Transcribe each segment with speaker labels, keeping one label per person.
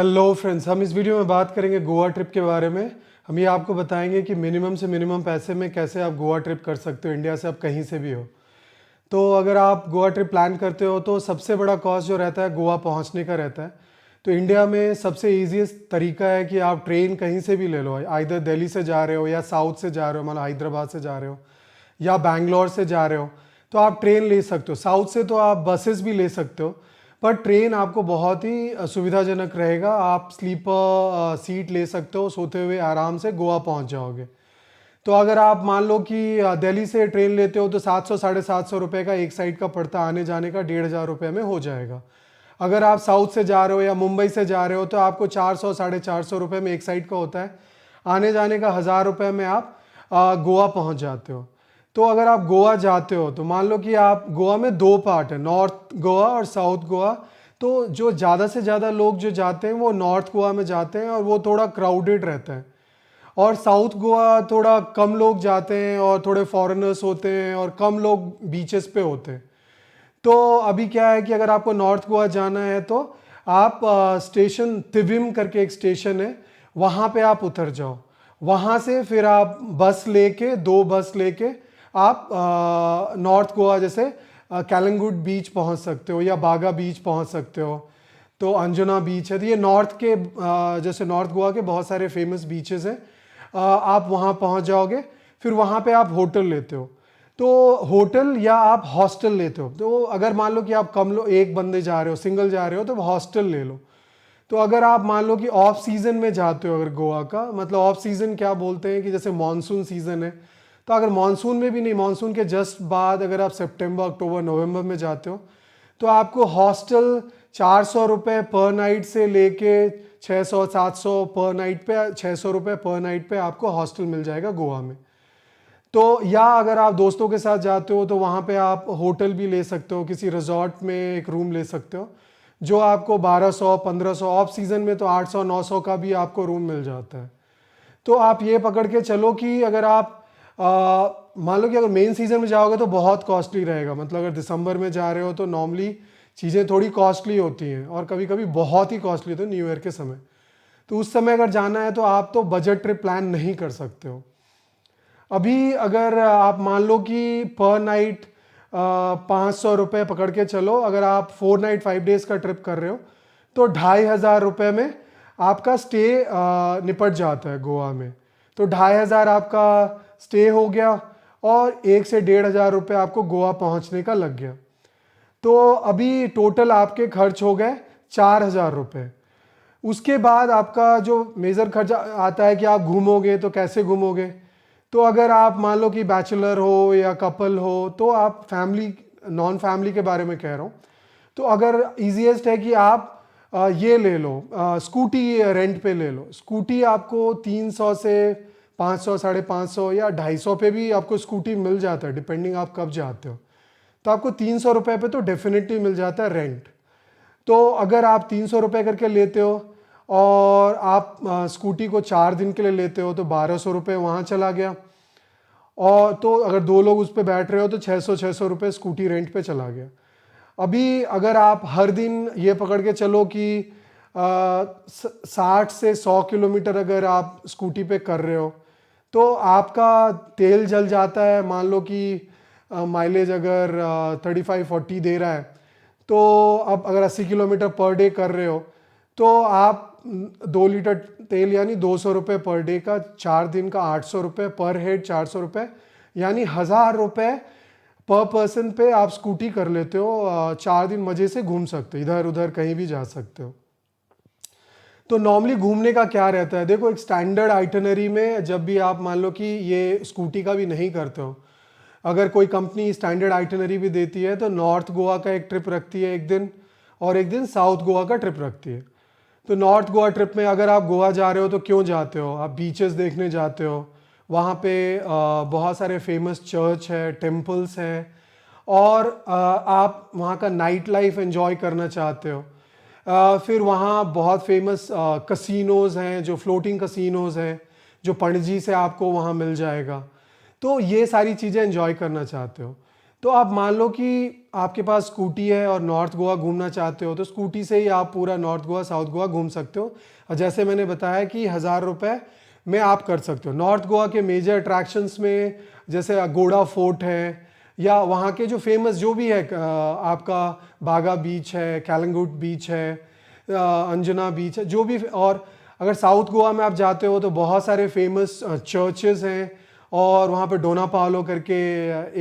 Speaker 1: Hello friends, हम इस video में बात करेंगे गोवा ट्रिप के बारे में। हम ये आपको बताएंगे कि मिनिमम से मिनिमम पैसे में कैसे आप गोवा ट्रिप कर सकते हो, इंडिया से आप कहीं से भी हो। तो अगर आप गोवा ट्रिप प्लान करते हो तो सबसे बड़ा कॉस्ट जो रहता है गोवा पहुंचने का रहता है। तो इंडिया में सबसे ईजीएस्ट तरीका है कि आप ट्रेन कहीं से भी ले लो, आइदर दिल्ली से जा रहे हो या साउथ से जा रहे हो, मतलब हैदराबाद से जा रहे हो या बैंगलोर से जा रहे हो तो आप ट्रेन ले सकते हो। साउथ से तो आप बसेस भी ले सकते हो, पर ट्रेन आपको बहुत ही सुविधाजनक रहेगा। आप स्लीपर सीट ले सकते हो, सोते हुए आराम से गोवा पहुंच जाओगे। तो अगर आप मान लो कि दिल्ली से ट्रेन लेते हो तो 700 750 रुपये का एक साइड का पड़ता, आने जाने का 1500 रुपये में हो जाएगा। अगर आप साउथ से जा रहे हो या मुंबई से जा रहे हो तो आपको 400 450 रुपये में एक साइड का होता है, आने जाने का 1000 रुपये में आप गोवा पहुंच जाते हो। तो अगर आप गोवा जाते हो तो मान लो कि आप गोवा में दो पार्ट है, नॉर्थ गोवा और साउथ गोवा। तो जो ज़्यादा से ज़्यादा लोग जो जाते हैं वो नॉर्थ गोवा में जाते हैं और वो थोड़ा क्राउडेड रहता है, और साउथ गोवा थोड़ा कम लोग जाते हैं और थोड़े फॉरेनर्स होते हैं और कम लोग बीचेस पे होते हैं। तो अभी क्या है कि अगर आपको नॉर्थ गोवा जाना है तो आप स्टेशन तिविम करके एक स्टेशन है, वहाँ पे आप उतर जाओ। वहाँ से फिर आप बस लेके, दो बस लेके आप नॉर्थ गोवा जैसे कैलंगुड बीच पहुँच सकते हो या बागा बीच पहुँच सकते हो। तो अंजुना बीच है। तो ये नॉर्थ के जैसे नॉर्थ गोवा के बहुत सारे फेमस बीचेस हैं। आप वहाँ पहुँच जाओगे, फिर वहाँ पे आप होटल लेते हो। तो होटल या आप हॉस्टल लेते हो। तो अगर मान लो कि आप कम लो, एक बंदे जा रहे हो, सिंगल जा रहे हो, तो हॉस्टल ले लो। तो अगर आप मान लो कि ऑफ सीजन में जाते हो, अगर गोवा का मतलब ऑफ सीजन क्या बोलते हैं कि जैसे मानसून सीजन है, तो अगर मानसून में भी नहीं, मानसून के जस्ट बाद अगर आप सितंबर अक्टूबर नवंबर में जाते हो तो आपको हॉस्टल 400 रुपये पर नाइट से लेके 600 700 पर नाइट पे, 600 रुपये पर नाइट पे आपको हॉस्टल मिल जाएगा गोवा में। तो या अगर आप दोस्तों के साथ जाते हो तो वहाँ पे आप होटल भी ले सकते हो, किसी रिजॉर्ट में एक रूम ले सकते हो जो आपको 1200 1500, ऑफ सीजन में तो 800 900 का भी आपको रूम मिल जाता है। तो आप ये पकड़ के चलो कि अगर आप मान लो कि अगर मेन सीजन में जाओगे तो बहुत कॉस्टली रहेगा। मतलब अगर दिसंबर में जा रहे हो तो नॉर्मली चीज़ें थोड़ी कॉस्टली होती हैं और कभी कभी बहुत ही कॉस्टली होती है न्यू ईयर के समय। तो उस समय अगर जाना है तो आप तो बजट ट्रिप प्लान नहीं कर सकते हो। अभी अगर आप मान लो कि पर नाइट 500 रुपये पकड़ के चलो, अगर आप 4 नाइट 5 डेज का ट्रिप कर रहे हो तो 2500 रुपये में आपका स्टे निपट जाता है गोवा में। तो 2500 आपका स्टे हो गया और 1 से 1500 रुपये आपको गोवा पहुंचने का लग गया। तो अभी टोटल आपके खर्च हो गए 4000 रुपये। उसके बाद आपका जो मेजर खर्चा आता है कि आप घूमोगे तो कैसे घूमोगे। तो अगर आप मान लो कि बैचलर हो या कपल हो तो आप फैमिली, नॉन फैमिली के बारे में कह रहा हूँ, तो अगर इजीएस्ट है कि आप ये ले लो, स्कूटी रेंट पे ले लो। स्कूटी आपको 300 से 500 550 या 250 पे भी आपको स्कूटी मिल जाता है, डिपेंडिंग आप कब जाते हो। तो आपको 300 रुपये पे तो डेफिनेटली मिल जाता है रेंट। तो अगर आप 300 रुपये करके लेते हो और आप स्कूटी को 4 दिन के लिए लेते हो तो 1200 रुपये वहाँ चला गया। और तो अगर दो लोग उस पर बैठ रहे हो तो 600 रुपये स्कूटी रेंट पे चला गया। अभी अगर आप हर दिन ये पकड़ के चलो कि 60 से 100 किलोमीटर अगर आप स्कूटी पे कर रहे हो तो आपका तेल जल जाता है। मान लो कि माइलेज अगर 35-40 दे रहा है, तो अब अगर 80 किलोमीटर पर डे कर रहे हो तो आप 2 लीटर तेल यानी 200 रुपये पर डे का, 4 दिन का 800 रुपये पर हेड, 400 रुपये यानी 1000 रुपये पर पर्सन पे आप स्कूटी कर लेते हो। 4 दिन मज़े से घूम सकते हो, इधर उधर कहीं भी जा सकते हो। तो नॉर्मली घूमने का क्या रहता है, देखो एक स्टैंडर्ड आइटनरी में जब भी आप मान लो कि ये स्कूटी का भी नहीं करते हो, अगर कोई कंपनी स्टैंडर्ड आइटनरी भी देती है तो नॉर्थ गोवा का एक ट्रिप रखती है एक दिन, और एक दिन साउथ गोवा का ट्रिप रखती है। तो नॉर्थ गोवा ट्रिप में अगर आप गोवा जा रहे हो तो क्यों जाते हो, आप बीचेस देखने जाते हो। वहाँ पे बहुत सारे फेमस चर्च है, टेम्पल्स हैं, और आप वहाँ का नाइट लाइफ एंजॉय करना चाहते हो। फिर वहाँ बहुत फेमस कसिनोज़ हैं, जो फ्लोटिंग कसिनोज़ हैं, जो पणजी से आपको वहाँ मिल जाएगा। तो ये सारी चीज़ें एंजॉय करना चाहते हो तो आप मान लो कि आपके पास स्कूटी है और नॉर्थ गोवा घूमना चाहते हो, तो स्कूटी से ही आप पूरा नॉर्थ गोवा साउथ गोवा घूम सकते हो। और जैसे मैंने बताया कि 1000 रुपये में आप कर सकते हो। नॉर्थ गोवा के मेजर अट्रैक्शंस में जैसे अगोड़ा फोर्ट है, या वहाँ के जो फेमस जो भी है, आपका बागा बीच है, कैलंगुट बीच है, अंजना बीच है, जो भी। और अगर साउथ गोवा में आप जाते हो तो बहुत सारे फेमस चर्चेस हैं, और वहाँ पे डोना पालो करके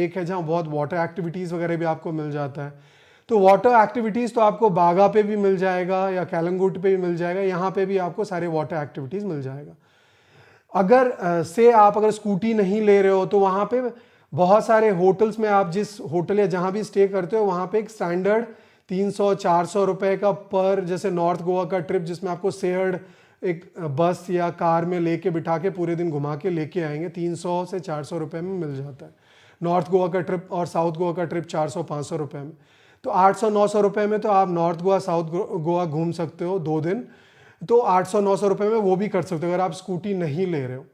Speaker 1: एक है जहाँ बहुत वाटर एक्टिविटीज़ वगैरह भी आपको मिल जाता है। तो वाटर एक्टिविटीज़ तो आपको बागा पे भी मिल जाएगा या कैलंगुट पे भी मिल जाएगा, यहाँ पे भी आपको सारे वाटर एक्टिविटीज़ मिल जाएगा। अगर से आप अगर स्कूटी नहीं ले रहे हो तो वहाँ पे बहुत सारे होटल्स में, आप जिस होटल या जहाँ भी स्टे करते हो वहाँ पे एक स्टैंडर्ड 300-400 रुपये का पर, जैसे नॉर्थ गोवा का ट्रिप जिसमें आपको शेयर्ड एक बस या कार में लेके बिठा के पूरे दिन घुमा के लेके आएंगे, 300 से 400 रुपये में मिल जाता है। नॉर्थ गोवा का ट्रिप और साउथ गोवा का ट्रिप 400-500 रुपये में। तो 800-900 रुपये में तो आप नॉर्थ गोवा साउथ गोवा घूम सकते हो 2 दिन। तो 800-900 रुपये में वो भी कर सकते हो अगर आप स्कूटी नहीं ले रहे हो।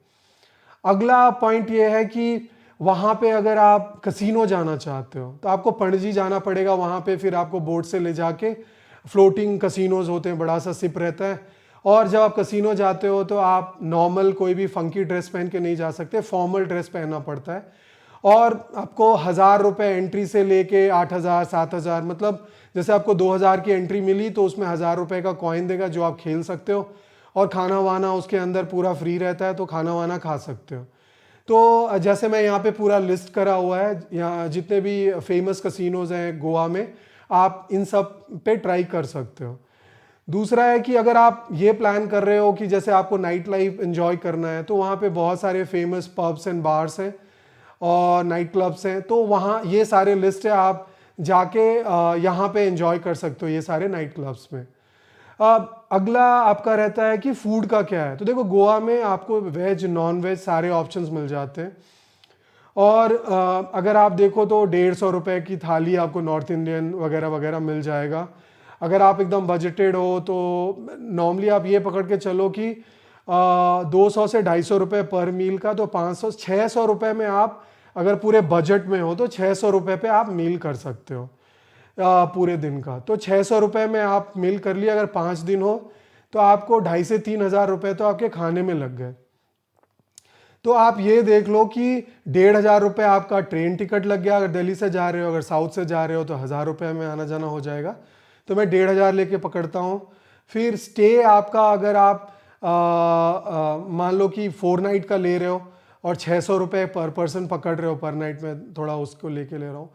Speaker 1: अगला पॉइंट ये है कि वहाँ पे अगर आप कसिनो जाना चाहते हो तो आपको पणजी जाना पड़ेगा। वहाँ पे फिर आपको बोट से ले जाके फ्लोटिंग कसिनोज होते हैं, बड़ा सा सिप रहता है। और जब आप कसिनो जाते हो तो आप नॉर्मल कोई भी फंकी ड्रेस पहन के नहीं जा सकते, फॉर्मल ड्रेस पहनना पड़ता है। और आपको 1000 रुपये एंट्री से लेके 8000-7000, मतलब जैसे आपको 2000 की एंट्री मिली तो उसमें 1000 रुपये का कॉइन देगा जो आप खेल सकते हो। और खाना वाना उसके अंदर पूरा फ्री रहता है, तो खाना वाना खा सकते हो। तो जैसे मैं यहाँ पे पूरा लिस्ट करा हुआ है, यहाँ जितने भी फेमस कसिनोज हैं गोवा में, आप इन सब पे ट्राई कर सकते हो। दूसरा है कि अगर आप ये प्लान कर रहे हो कि जैसे आपको नाइट लाइफ एंजॉय करना है, तो वहाँ पे बहुत सारे फेमस पब्स एंड बार्स हैं और नाइट क्लब्स हैं। तो वहाँ ये सारे लिस्ट है, आप जाके यहाँ पे एंजॉय कर सकते हो ये सारे नाइट क्लब्स में। अगला आपका रहता है कि फूड का क्या है। तो देखो, गोवा में आपको वेज नॉन वेज सारे ऑप्शंस मिल जाते हैं। और अगर आप देखो तो 150 रुपये की थाली आपको नॉर्थ इंडियन वगैरह वगैरह मिल जाएगा। अगर आप एकदम बजटेड हो तो नॉर्मली आप ये पकड़ के चलो कि 200 से 250 रुपये पर मील का, तो 500-600 रुपये में आप अगर पूरे बजट में हो तो 600 रुपये पे आप मील कर सकते हो पूरे दिन का। तो 600 रुपये में आप मील कर लिया। अगर 5 दिन हो तो आपको 2500 से 3000 रुपये तो आपके खाने में लग गए। तो आप ये देख लो कि 1500 रुपये आपका ट्रेन टिकट लग गया अगर दिल्ली से जा रहे हो। अगर साउथ से जा रहे हो तो 1000 रुपये में आना जाना हो जाएगा। तो मैं 1500 लेके पकड़ता हूँ। फिर स्टे आपका, अगर आप मान लो कि 4 नाइट का ले रहे हो और 600 रुपये पर पर्सन पकड़ रहे हो पर नाइट में, थोड़ा उसको लेके ले रहा हूँ।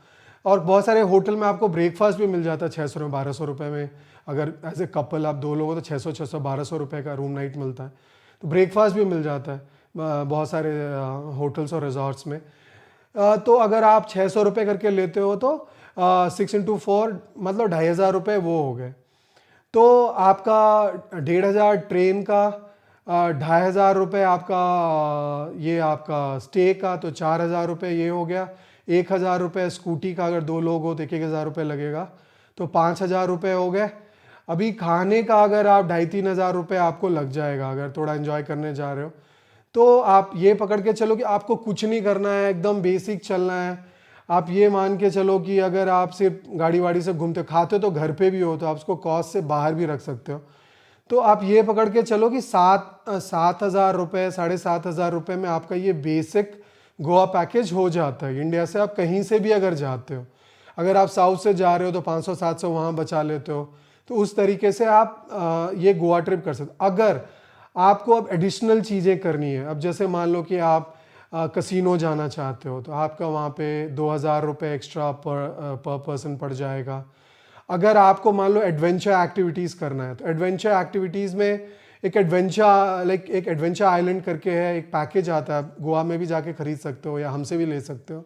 Speaker 1: और बहुत सारे होटल में आपको ब्रेकफास्ट भी मिल जाता है 600 में, 1200 रुपये में। अगर एज ए कपल आप 2 लोग हो तो 600-1200 रुपये का रूम नाइट मिलता है। तो ब्रेकफास्ट भी मिल जाता है बहुत सारे होटल्स और रिजॉर्ट्स में। तो अगर आप 600 रुपये करके लेते हो तो 6 × 4 मतलब 2500 रुपये वो हो गए। तो आपका 1500 ट्रेन का, 2500 रुपये आपका ये आपका स्टे का, तो 4000 रुपये ये हो गया। 1000 रुपये स्कूटी का, अगर 2 लोग हो तो 1000 रुपये लगेगा, तो 5000 रुपये हो गए। अभी खाने का अगर आप 2500-3000 रुपये आपको लग जाएगा अगर थोड़ा एंजॉय करने जा रहे हो। तो आप ये पकड़ के चलो कि आपको कुछ नहीं करना है, एकदम बेसिक चलना है। आप ये मान के चलो कि अगर आप सिर्फ गाड़ी वाड़ी से घूमते खाते हो तो घर पे भी हो तो आप उसको कॉस्ट से बाहर भी रख सकते हो। तो आप ये पकड़ के चलो कि 7,000 रुपये 7,500 रुपये में आपका ये बेसिक गोवा पैकेज हो जाता है। इंडिया से आप कहीं से भी अगर जाते हो, अगर आप साउथ से जा रहे हो तो 500-700 वहाँ बचा लेते हो। तो उस तरीके से आप ये गोवा ट्रिप कर सकते हो। अगर आपको अब एडिशनल चीज़ें करनी है, अब जैसे मान लो कि आप कसिनो जाना चाहते हो तो आपका वहाँ पे 2000 रुपये एक्स्ट्रा पर पर्सन पड़ जाएगा। अगर आपको मान लो एडवेंचर एक्टिविटीज़ करना है तो एडवेंचर एक्टिविटीज़ में एक एडवेंचर आइलैंड करके है, एक पैकेज आता है, गोवा में भी जाके ख़रीद सकते हो या हमसे भी ले सकते हो।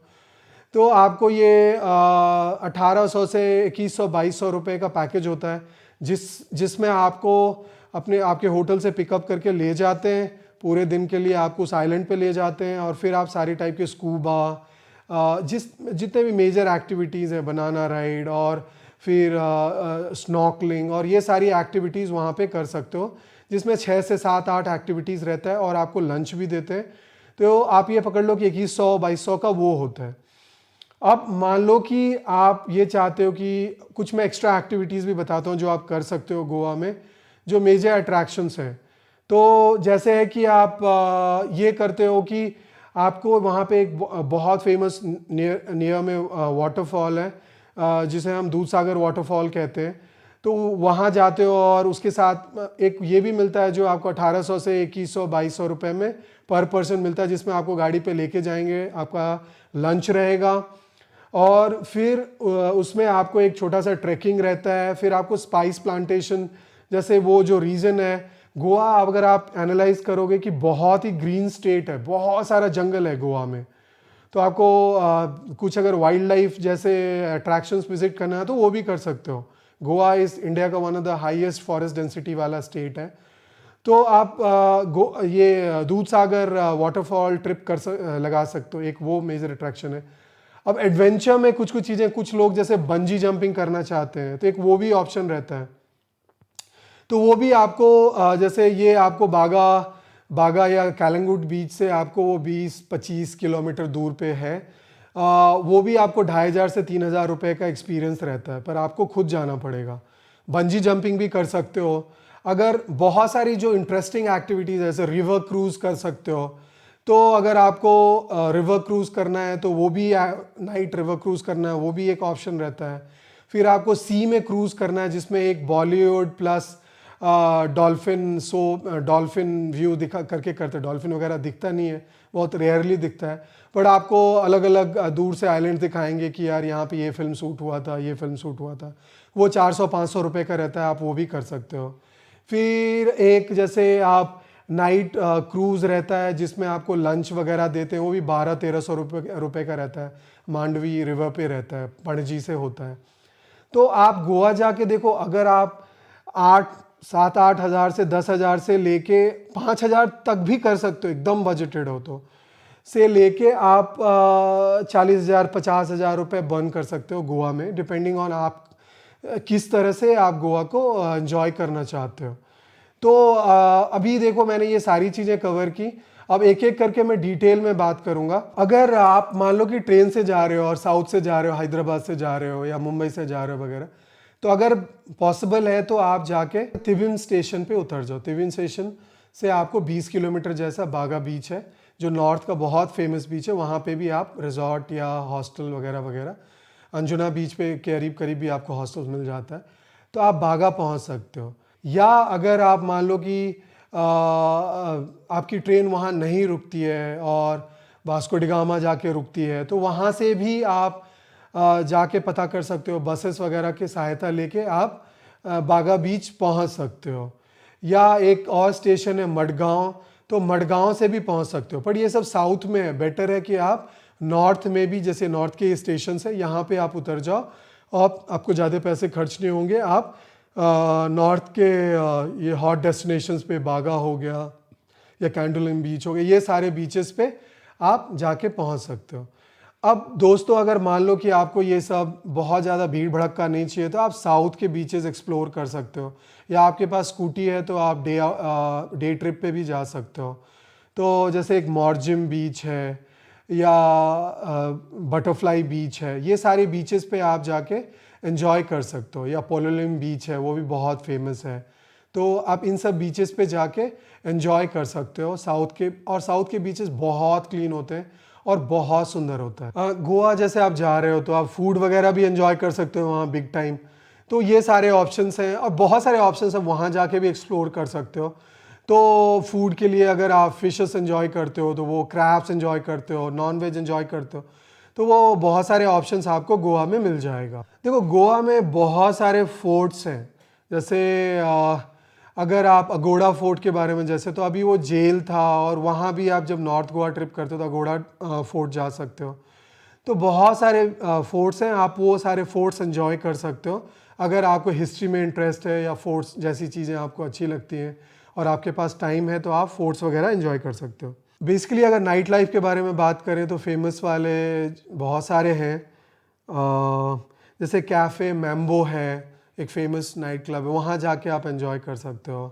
Speaker 1: तो आपको ये 1800 से 2100-2200 रुपये का पैकेज होता है, जिसमें आपको आपके होटल से पिकअप करके ले जाते हैं, पूरे दिन के लिए आपको उस आइलैंड पे ले जाते हैं। और फिर आप सारी टाइप के स्कूबा, जितने भी मेजर एक्टिविटीज़ हैं, बनाना राइड और फिर स्नॉर्कलिंग और ये सारी एक्टिविटीज़ वहाँ पे कर सकते हो, जिसमें 6 से 7-8 एक्टिविटीज़ रहता है और आपको लंच भी देते हैं। तो आप ये पकड़ लो कि 2100-2200 का वो होता है। अब मान लो कि आप ये चाहते हो कि कुछ मैं एक्स्ट्रा एक्टिविटीज़ भी बताता हूँ जो आप कर सकते हो गोवा में, जो मेजर अट्रैक्शंस हैं। तो जैसे है कि आप ये करते हो कि आपको वहाँ पे एक बहुत फेमस नियर में वाटरफॉल है, जिसे हम दूध सागर वाटरफॉल कहते हैं। तो वहाँ जाते हो और उसके साथ एक ये भी मिलता है जो आपको 1800 से 2100-2200 रुपये में पर पर्सन मिलता है, जिसमें आपको गाड़ी पे लेके जाएंगे, आपका लंच रहेगा और फिर उसमें आपको एक छोटा सा ट्रैकिंग रहता है। फिर आपको स्पाइस प्लांटेशन, जैसे वो जो रीजन है गोवा, अगर आप एनालाइज करोगे कि बहुत ही ग्रीन स्टेट है, बहुत सारा जंगल है गोवा में। तो आपको कुछ अगर वाइल्ड लाइफ जैसे अट्रैक्शंस विजिट करना है तो वो भी कर सकते हो। गोवा इज इंडिया का one of the highest forest density वाला स्टेट है। तो आप ये दूध सागर वाटरफॉल ट्रिप लगा सकते हो, एक वो मेजर अट्रैक्शन है। अब एडवेंचर में कुछ कुछ चीज़ें, कुछ लोग जैसे बंजी जंपिंग करना चाहते हैं तो एक वो भी ऑप्शन रहता है। तो वो भी आपको जैसे ये आपको बागा बागा या कैलंगुट बीच से आपको वो 20-25 किलोमीटर दूर पे है। वो भी आपको 2500 से 3000 रुपये का एक्सपीरियंस रहता है, पर आपको खुद जाना पड़ेगा। बंजी जंपिंग भी कर सकते हो। अगर बहुत सारी जो इंटरेस्टिंग एक्टिविटीज़ है, जैसे रिवर क्रूज़ कर सकते हो। तो अगर आपको रिवर क्रूज़ करना है तो वो भी, नाइट रिवर क्रूज़ करना है वो भी एक ऑप्शन रहता है। फिर आपको सी में क्रूज़ करना है, जिसमें एक बॉलीवुड प्लस डॉल्फिन व्यू दिखा करके करते हैं। डॉल्फिन वगैरह दिखता नहीं है, बहुत रेयरली दिखता है, बट आपको अलग अलग दूर से आइलैंड दिखाएंगे कि यार यहाँ पे ये फिल्म शूट हुआ था, ये फिल्म शूट हुआ था। वो 400-500 रुपये का रहता है, आप वो भी कर सकते हो। फिर एक जैसे आप नाइट क्रूज़ रहता है जिसमें आपको लंच वगैरह देते हैं, वो भी 1200-1300 रुपये का रहता है। मांडवी रिवर पे रहता है, पणजी से होता है। तो आप गोवा जाके देखो, अगर आप 7-8 हज़ार से 10 हज़ार से लेके 5 हज़ार तक भी कर सकते हो, एकदम बजटेड हो तो, से लेके आप 40,000-50,000 रुपये बर्न कर सकते हो गोवा में, डिपेंडिंग ऑन आप किस तरह से आप गोवा को एंजॉय करना चाहते हो। तो अभी देखो मैंने ये सारी चीज़ें कवर की। अब एक एक करके मैं डिटेल में बात करूंगा। अगर आप मान लो कि ट्रेन से जा रहे हो और साउथ से जा रहे हो, हैदराबाद से जा रहे हो या मुंबई से जा रहे हो वगैरह, तो अगर पॉसिबल है तो आप जाके तिविन स्टेशन पे उतर जाओ। तिविन स्टेशन से आपको 20 किलोमीटर जैसा बागा बीच है, जो नॉर्थ का बहुत फेमस बीच है। वहाँ पे भी आप रिजॉर्ट या हॉस्टल वगैरह वगैरह, अंजुना बीच पे करीब करीब भी आपको हॉस्टल मिल जाता है, तो आप बागा पहुँच सकते हो। या अगर आप मान लो कि आपकी ट्रेन वहाँ नहीं रुकती है और वास्को डी गामा जाके रुकती है, तो वहाँ से भी आप जाके पता कर सकते हो, बसेस वगैरह की सहायता लेके आप बागा बीच पहुँच सकते हो। या एक और स्टेशन है मडगांव, तो मडगांव से भी पहुँच सकते हो, पर ये सब साउथ में है। बेटर है कि आप नॉर्थ में भी, जैसे नॉर्थ के स्टेशन है यहाँ पे आप उतर जाओ और आपको ज़्यादा पैसे खर्च नहीं होंगे। आप नॉर्थ के ये हॉट डेस्टिनेशंस पे, बागा हो गया या कैंडोलिम बीच हो गया, ये सारे बीचेस पे आप जाके पहुंच सकते हो। अब दोस्तों, अगर मान लो कि आपको ये सब बहुत ज़्यादा भीड़ भड़क्का नहीं चाहिए, तो आप साउथ के बीचेस एक्सप्लोर कर सकते हो, या आपके पास स्कूटी है तो आप डे ट्रिप पे भी जा सकते हो। तो जैसे एक मॉर्जिम बीच है या बटरफ्लाई बीच है, ये सारे बीचेस पे आप जाके एंजॉय कर सकते हो। या पोलोलिम बीच है, वो भी बहुत फेमस है। तो आप इन सब बीचेस पे जाके एंजॉय कर सकते हो साउथ के। और साउथ के बीचेस बहुत क्लीन होते हैं और बहुत सुंदर होता है। गोवा जैसे आप जा रहे हो तो आप फूड वगैरह भी एंजॉय कर सकते हो वहाँ बिग टाइम। तो ये सारे ऑप्शंस हैं और बहुत सारे ऑप्शंस हैं, वहाँ जाके भी एक्सप्लोर कर सकते हो। तो फूड के लिए अगर आप फिशेस एंजॉय करते हो तो वो क्रैब्स एंजॉय करते हो, नॉन वेज एंजॉय करते हो, तो वो बहुत सारे ऑप्शंस आपको गोवा में मिल जाएगा। देखो, गोवा में बहुत सारे फोर्ट्स हैं। जैसे अगर आप अगोड़ा फोर्ट के बारे में, जैसे तो अभी वो जेल था, और वहाँ भी आप जब नॉर्थ गोवा ट्रिप करते हो तो अगोड़ा फोर्ट जा सकते हो। तो बहुत सारे फोर्ट्स हैं, आप वो सारे फोर्ट्स एंजॉय कर सकते हो। अगर आपको हिस्ट्री में इंटरेस्ट है या फोर्ट्स जैसी चीज़ें आपको अच्छी लगती हैं और आपके पास टाइम है, तो आप फोर्ट्स वगैरह एंजॉय कर सकते हो। बेसिकली अगर नाइट लाइफ के बारे में बात करें तो फेमस वाले बहुत सारे हैं। जैसे कैफ़े मैम्बो है, एक फेमस नाइट क्लब है, वहाँ जाके आप एंजॉय कर सकते हो।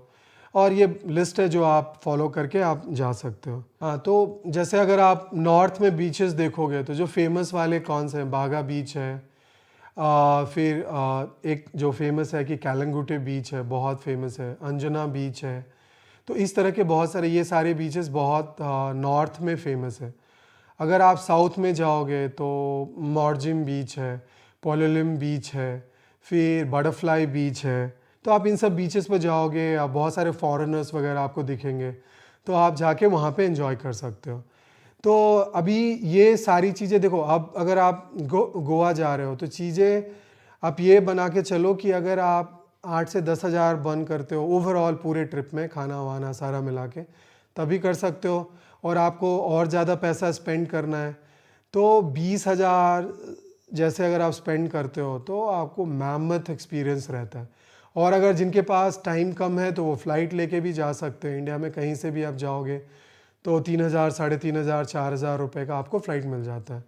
Speaker 1: और ये लिस्ट है जो आप फॉलो करके आप जा सकते हो। हाँ, तो जैसे अगर आप नॉर्थ में बीचेस देखोगे तो जो फेमस वाले कौन से हैं, बागा बीच है, फिर एक जो फेमस है कि कैलंगुटे बीच है, बहुत फेमस है, अंजना बीच है। तो इस तरह के बहुत सारे, ये सारे बीचेस बहुत नॉर्थ में फेमस है। अगर आप साउथ में जाओगे तो मॉर्जिम बीच है, पोलोलिम बीच है, फिर बटरफ्लाई बीच है। तो आप इन सब बीचेस पर जाओगे, आप बहुत सारे फॉरेनर्स वगैरह आपको दिखेंगे, तो आप जाके वहाँ पे एंजॉय कर सकते हो। तो अभी ये सारी चीज़ें देखो, अब अगर आप गोवा जा रहे हो तो चीज़ें आप ये बना के चलो कि अगर आप 8 से 10 हज़ार बर्न करते हो ओवरऑल पूरे ट्रिप में, खाना वाना सारा मिला के, तभी कर सकते हो। और आपको और ज़्यादा पैसा स्पेंड करना है तो 20 हज़ार जैसे अगर आप स्पेंड करते हो तो आपको मैमथ एक्सपीरियंस रहता है। और अगर जिनके पास टाइम कम है तो वो फ़्लाइट लेके भी जा सकते हैं। इंडिया में कहीं से भी आप जाओगे तो 3,000, 3,500, 4,000 रुपये का आपको फ़्लाइट मिल जाता है।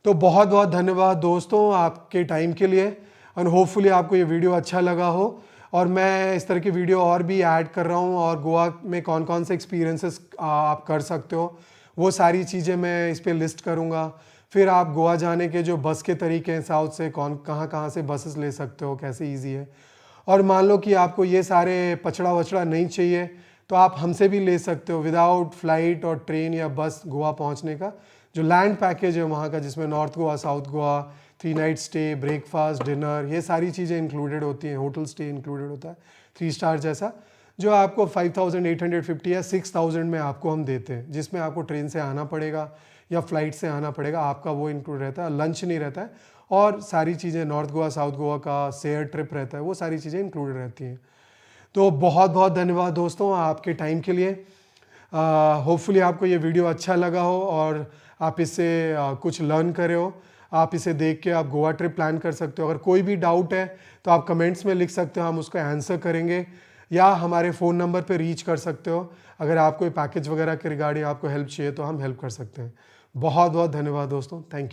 Speaker 1: तो बहुत बहुत धन्यवाद दोस्तों आपके टाइम के लिए, और होपफुली आपको ये वीडियो अच्छा लगा हो। और मैं इस तरह की वीडियो और भी ऐड कर रहा हूँ, और गोवा में कौन कौन से एक्सपीरियंसेस आप कर सकते हो वो सारी चीज़ें मैं इस पर लिस्ट करूँगा। फिर आप गोवा जाने के जो बस के तरीके हैं साउथ से, कौन कहाँ कहाँ से बसेस ले सकते हो, कैसे ईजी है। और मान लो कि आपको ये सारे पचड़ा वचड़ा नहीं चाहिए तो आप हमसे भी ले सकते हो विदाउट फ्लाइट और ट्रेन या बस गोवा पहुंचने का जो लैंड पैकेज है वहाँ का, जिसमें north Goa, south Goa, 3 night stay, breakfast, dinner, ये सारी चीज़ें इंक्लूडेड होती हैं। होटल स्टे इंक्लूडेड होता है 3 स्टार जैसा, जो आपको 5,850 या 6,000 में आपको हम देते हैं, जिसमें आपको ट्रेन से आना पड़ेगा या फ्लाइट से आना पड़ेगा, आपका वो इंक्लूड रहता है, लंच नहीं रहता है। और सारी चीज़ें नॉर्थ गोवा साउथ गोवा का शेयर ट्रिप रहता है, वो सारी चीज़ें इंक्लूडेड रहती हैं। तो बहुत बहुत धन्यवाद दोस्तों आपके टाइम के लिए। होपफुली आपको ये वीडियो अच्छा लगा हो और आप इससे कुछ लर्न करे हो। आप इसे देख के आप गोवा ट्रिप प्लान कर सकते हो। अगर कोई भी डाउट है तो आप कमेंट्स में लिख सकते हो, हम उसका आंसर करेंगे, या हमारे फ़ोन नंबर पे रीच कर सकते हो। अगर आप कोई पैकेज वगैरह के रिगार्डिंग आपको हेल्प चाहिए तो हम हेल्प कर सकते हैं। बहुत बहुत धन्यवाद दोस्तों, थैंक यू।